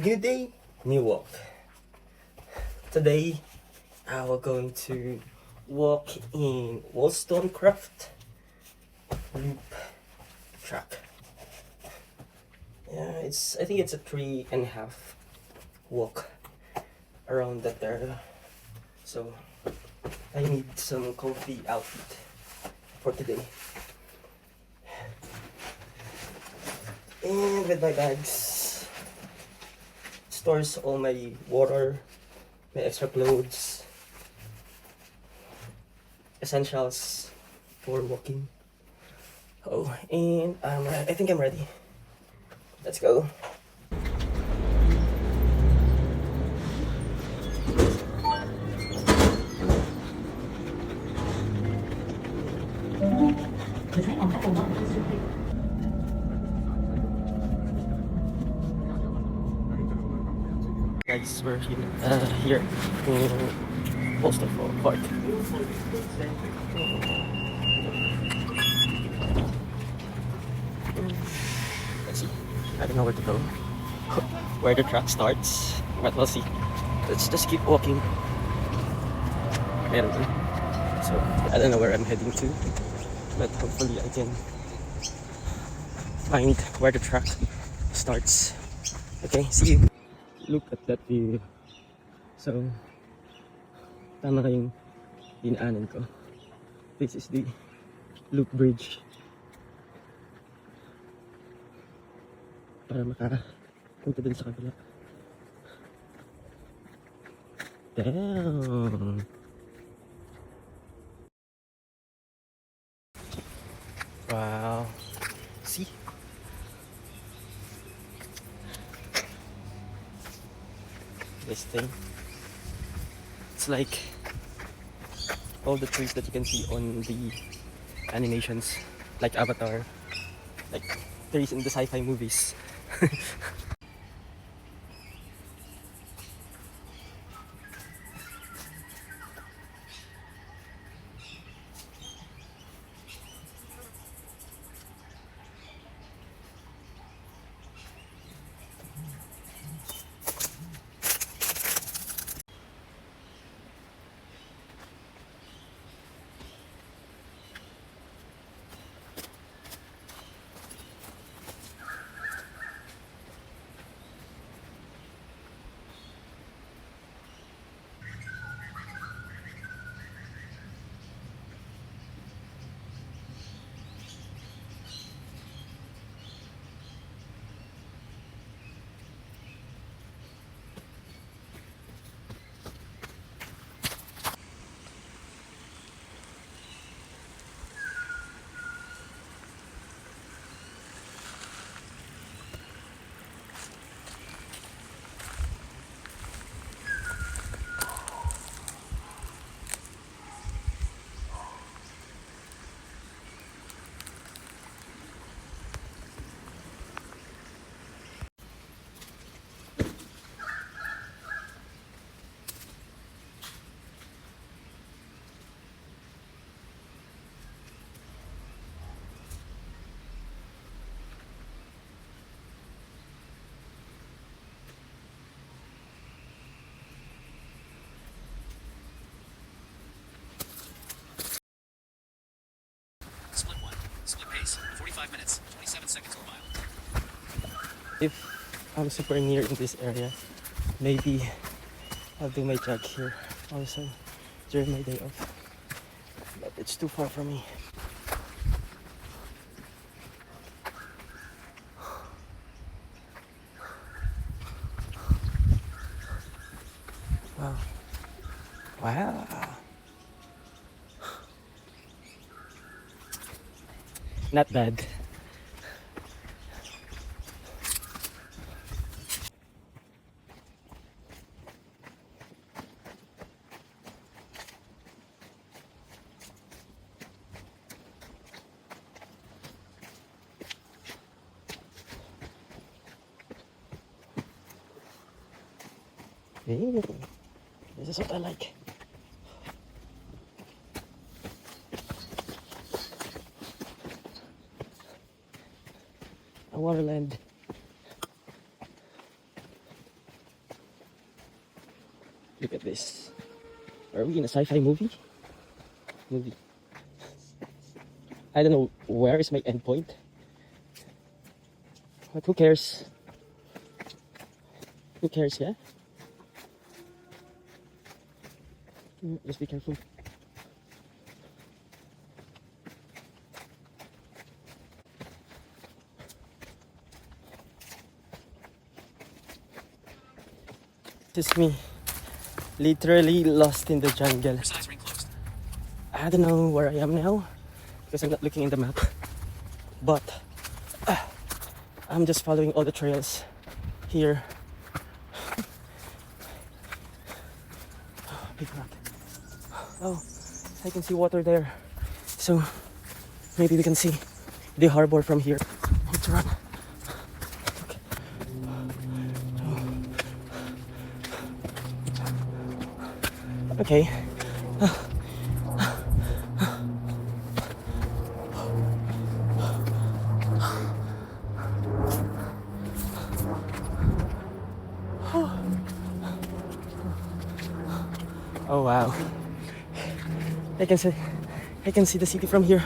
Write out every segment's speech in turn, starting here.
Good day, new walk. Today, we're going to walk in Wollstonecraft Loop track. Yeah, I think it's a 3.5 walk around that area. So I need some comfy outfit for today. And with my bags, stores all my water, my extra clothes, essentials for walking. Oh, and I think I'm ready. Let's go. Guys, we're here in Bolster Park. Let's see. I don't know where to go. Where the track starts, but we'll see. Let's just keep walking. Meron dun. So I don't know where I'm heading to, but hopefully I can find where the track starts. Okay, see you. Look at that view. So, tama kayong dinaanan ko. This is the Loop Bridge. Para makapunta dun sa kabila. Damn! Wow! See? This thing. It's like all the trees that you can see on the animations, like Avatar, like trees in the sci-fi movies. Split 1. Split pace. 45 minutes. 27 seconds per mile. If I'm super near in this area, maybe I'll do my jog here also during my day off. But it's too far from me. Wow. Wow. Not bad. Hey, this is what I like. A waterland. at this. Are we in a sci-fi movie? I don't know where is my endpoint. But who cares? Who cares, yeah? Just be careful. This is me, literally lost in the jungle. Precise ring closed. I don't know where I am now because I'm not looking in the map, but I'm just following all the trails here. Big rock. Oh, I can see water there, so maybe we can see the harbor from here. I need to run. Okay. Oh wow. I can see the city from here.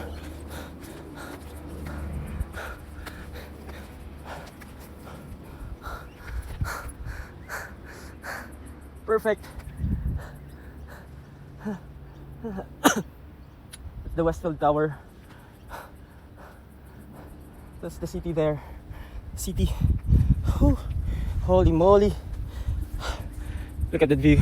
Perfect. The Westfield Tower. That's the city there. City. Whew. Holy moly. Look at that view.